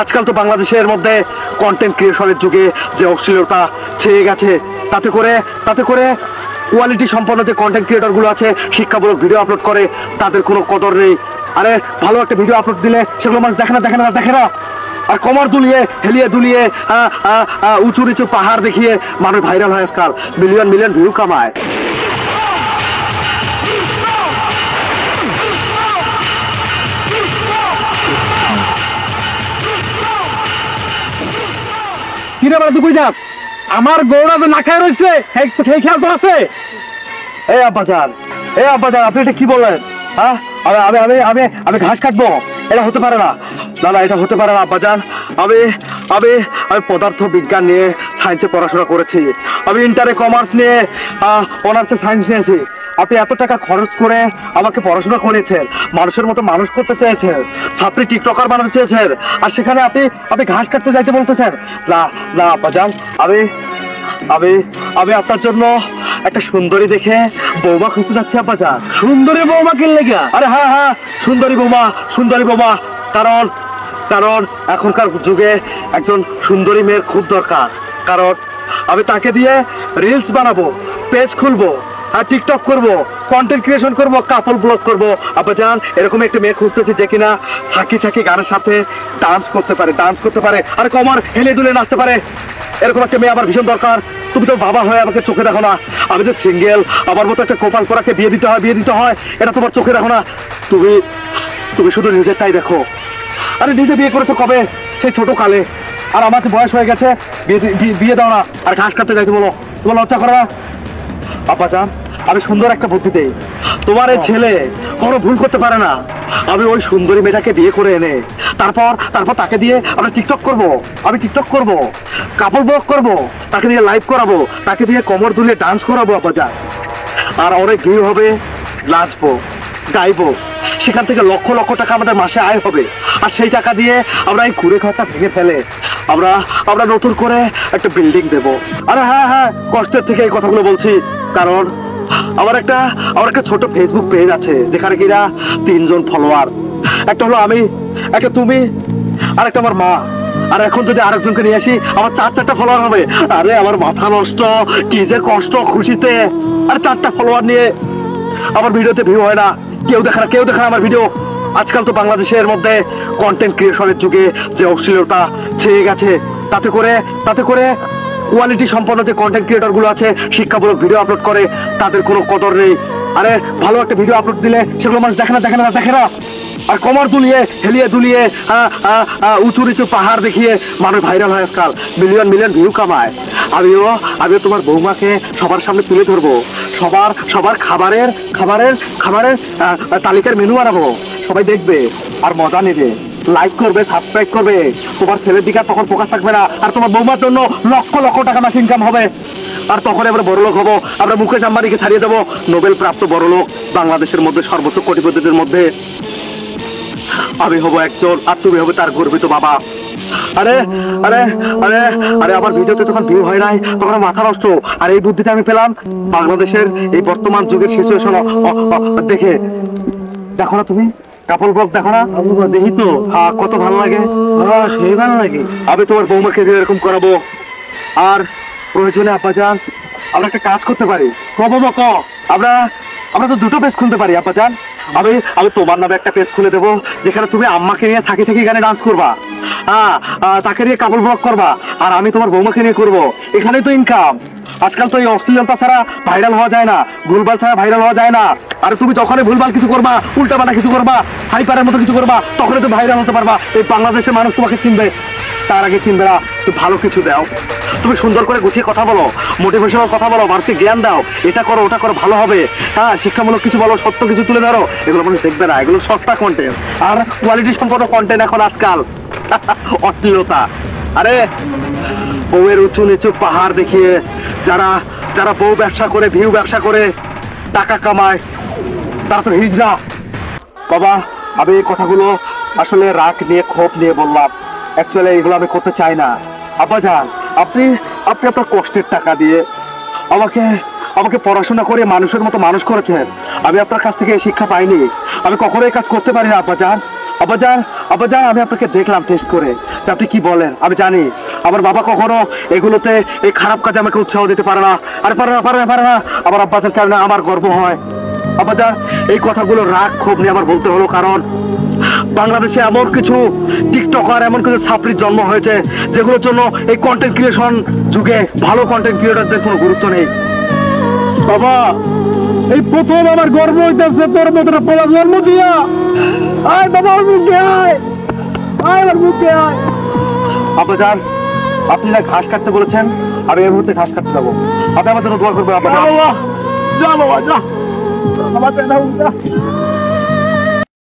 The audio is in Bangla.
আজকাল তো বাংলাদেশের মধ্যে কন্টেন্ট ক্রিয়েশনের যুগে যে অশ্লীলতা ছেয়ে গেছে, তাতে করে কোয়ালিটি সম্পন্ন যে কন্টেন্ট ক্রিয়েটর গুলো আছে, শিক্ষামূলক ভিডিও আপলোড করে, তাদের কোনো কদর নেই। আরে ভালো একটা ভিডিও আপলোড দিলে সেগুলো মানুষ দেখে না। আর কমর দুলিয়ে হেলিয়ে দুলিয়ে উঁচু নিচু পাহাড় দেখিয়ে মানুষ ভাইরাল হয়, আজকাল মিলিয়ন ভিউ কামায়। কিরে মানে তুই কই যাস? আমার গৌড়া তো না খায় রয়েছে, খেয়াল তো আছে। এই আব্বাজান আপনি এটা কি বললেন? হ্যাঁ, আমি ঘাস কাটবো? এটা হতে পারে না, এটা হতে পারে না আব্বাজান। আমি পদার্থ বিজ্ঞান নিয়ে সায়েন্সে পড়াশোনা করেছি, আমি ইন্টারে কমার্স নিয়ে অনার্সে সায়েন্স নিয়েছি। আপনি এত টাকা খরচ করে আমাকে পড়াশোনা করেছেন, মানুষের মতো মানুষ করতে চেয়েছেন, ছাত্রী টিকটকার বানাতে চেয়েছেন, আর সেখানে আপনি ঘাস কাটতে যাইতে বলতেছেন? না আব্বাজান, আমি আপনার জন্য একটা সুন্দরী দেখে বৌমা খুঁজতে যাচ্ছি আব্বাজান। সুন্দরী বৌমা কিনলে গিয়া? আরে হ্যাঁ, সুন্দরী বৌমা। কারণ এখনকার যুগে একজন সুন্দরী মেয়ের খুব দরকার। কারণ আমি তাকে দিয়ে রিলস বানাবো, পেজ খুলবো, আর টিকটক করবো, কন্টেন্ট ক্রিয়েশন করবো, কাপল ব্লগ করবো আব্বাজান। এরকম একটা মেয়ে খুঁজতেছি যে কিনা সাকি গানের সাথে ডান্স করতে পারে আর কমর হেলে দুলে নাচতে পারে। এরকম একটা মেয়ে আমার ভীষণ দরকার। তুমি তো বাবা হয়ে আমাকে চোখে দেখো না, আমি যে সিঙ্গেল, আমার মতো একটা কপাল করাকে বিয়ে দিতে হয়, এটা তোমার চোখে দেখো না। তুমি শুধু নিজেরটাই দেখো। আরে নিজে বিয়ে করেছো কবে? সেই ছোট কালে। আর আমাকে বয়স হয়ে গেছে, বিয়ে দাও না, আর ঘাস কাটতে যাইতে বলো। তোমার লজ্জা করো না? আব্বাজান, আমি সুন্দর একটা বুদ্ধি দেই। তোমার এই ছেলে কোনো ভুল করতে পারে না। আমি ওই সুন্দরী মেয়েটাকে বিয়ে করে এনে তারপর তাকে দিয়ে আমরা টিকটক করবো, কাপল ব্লগ করবো, তাকে দিয়ে লাইভ করাবো, তাকে দিয়ে কমর দুলিয়ে ডান্স করাবো আব্বাজান। আর অনেক ভিউ হবে, নাচবো, গাইবো, সেখান থেকে লক্ষ টাকা আমাদের মাসে আয় হবে। আর সেই টাকা দিয়ে আমরা এই কুড়ে ঘরটা ভেঙে ফেলে আমরা নতুন করে একটা বিল্ডিং দেবো। আরে হ্যাঁ, কষ্টের থেকে এই কথাগুলো বলছি, কারণ আমার একটা ছোট ফেসবুক পেজ আছে, যেখানে কিনা 3 জন ফলোয়ার। একটা হলো আমি, একটা তুমি, আর একটা আমার মা। আর এখন যদি আরেকজনকে নিয়ে আসি, আমার 4টা ফলোয়ার হবে। আরে আমার মাথা নষ্ট, কি যে কষ্ট খুশিতে। আর 4টা ফলোয়ার নিয়ে আমার ভিডিওতে ভিউ হয় না, কেউ দেখে না আমার ভিডিও। আজকাল তো বাংলাদেশের মধ্যে কন্টেন্ট ক্রিয়েশনের যুগে যে অশ্লীলতা ছেয়ে গেছে, তাতে করে কোয়ালিটি সম্পন্ন যে কন্টেন্ট ক্রিয়েটর গুলো আছে, শিক্ষামূলক ভিডিও আপলোড করে, তাদের কোনো কদর নেই। আরে ভালো একটা ভিডিও আপলোড দিলে সেগুলো মানুষ দেখে না। আর কমর দুলিয়ে হেলিয়ে দুলিয়ে উঁচু নিচু পাহাড় দেখিয়ে মানুষ ভাইরাল হয়, আজকাল মিলিয়ন ভিউ কামায়। আমিও তোমার বৌমাকে সবার সামনে তুলে ধরবো, সবার খাবারের তালিকার মেনু বানাবো, সবাই দেখবে আর মজা নেবে, লাইক করবে, সাবস্ক্রাইব করবে। তোমার ছেলের দিকে তখন ফোকাস থাকবে না, আর তোমার বৌমার জন্য লক্ষ টাকা মাস ইনকাম হবে। আর তখন আমরা বড়লোক হবো, আমরা মুকেশ আম্বানিকে ছাড়িয়ে দেবো, নোবেল প্রাপ্ত বড়লোক, বাংলাদেশের মধ্যে সর্বোচ্চ কোটিপতিদের মধ্যে আমি হবো একজন, আর তুমি হবে তার গর্বিত বাবা। আরে আমার ভিডিওতে যখন ভিউ হয় নাই, তখন মাথা নষ্ট। আর এই বুদ্ধিটা আমি পেলাম বাংলাদেশের এই বর্তমান যুগের সিচুয়েশন দেখে। দেখো না তুমি কাপল ব্লগ, দেখো না? দেখি তো, কত ভালো লাগে। সেই ভালো লাগে। আমি তোমার বৌমাকে দিয়ে এরকম করাবো। আর প্রয়োজনে আব্বাজান আমরা একটা কাজ করতে পারি। আমরা তো 2টো পেজ খুলতে পারি আব্বাজান। আমি তোমার নামে একটা পেজ খুলে দেবো, যেখানে তুমি আম্মাকে নিয়ে থাকি গানে ডান্স করবা, তাকে নিয়ে কাপল ব্লগ করবা, আর আমি তোমার বৌমাকে নিয়ে করবো। এখানেই তো ইনকাম। আজকাল তো এই অশ্লীলতা ছাড়া ভাইরাল হওয়া যায় না, ভুলভাল ছাড়া ভাইরাল হওয়া যায় না। আর তুমি যখনই ভুলভাল কিছু করবা, উল্টাপাল্টা কিছু করবা, হাইপারের মতো কিছু করবা, তখনই তো ভাইরাল হতে পারবা। এই বাংলাদেশের মানুষ তোমাকে চিনবে, তার আগে চিনবে না। তুমি ভালো কিছু দাও, তুমি সুন্দর করে গুছিয়ে কথা বলো, মোটিভেশনাল কথা বলো, মানুষকে জ্ঞান দাও, এটা করো ওটা করো, ভালো হবে। শিক্ষামূলক কিছু বলো, সত্য কিছু তুলে ধরো। এগুলো মানুষ দেখবে না, এগুলো সস্তা কন্টেন্ট। আর কোয়ালিটি সম্পন্ন কন্টেন্ট এখন আজকাল অশ্লীলতা। আরে বউয়ের উঁচু নিচু পাহাড় দেখিয়ে যারা বউ ব্যবসা করে, ভিউ ব্যবসা করে টাকা কামায়, তারা তো হিজড়া বাবা। আমি এই কথাগুলো আসলে রাগ নিয়ে, ক্ষোভ নিয়ে বললাম। অ্যাকচুয়ালি এগুলো আমি করতে চাই না আব্বাজান। আপনি আপনার কষ্টের টাকা দিয়ে আমাকে পড়াশোনা করে মানুষের মতো মানুষ করেছেন। আমি আপনার কাছ থেকে এই শিক্ষা পাইনি, আমি কখনো এই কাজ করতে পারি না আব্বাজান। আব্বাজান, আব্বাজান, আমি আপনাকে দেখলাম টেস্ট করে, তা আপনি কি বলেন আমি জানি। আমার বাবা কখনো এগুলোতে এই খারাপ কাজে আমাকে উৎসাহ দিতে পারে না। আরে পারে না, পারে না, পারে না। আমার আব্বাজান কারণে আমার গর্ব হয়। আব্বাজান, এই কথাগুলো রাগ ক্ষোভ নিয়ে আমার বলতে হলো, কারণ বাংলাদেশে এমন কিছু টিকটকার, এমন কিছু ছাত্রীর জন্ম হয়েছে যেগুলোর জন্য এই কন্টেন্ট ক্রিয়েশন যুগে ভালো কন্টেন্ট ক্রিয়েটরদের কোনো গুরুত্ব নেই। বাবা, এই প্রথম আমার গর্ব হইতেছে তোর মতো পোলা জন্ম দিয়া। আয় বাবা, আমার মুখে আয়, আয় আমার মুখে আয়। আব্বাজান, আপনি না ঘাস কাটতে বলেছেন, আমি এই মুহূর্তে ঘাস কাটতে যাবো। আপনি আমার জন্য দোয়া করবেন আব্বাজান। যা বাবা, যা। আমার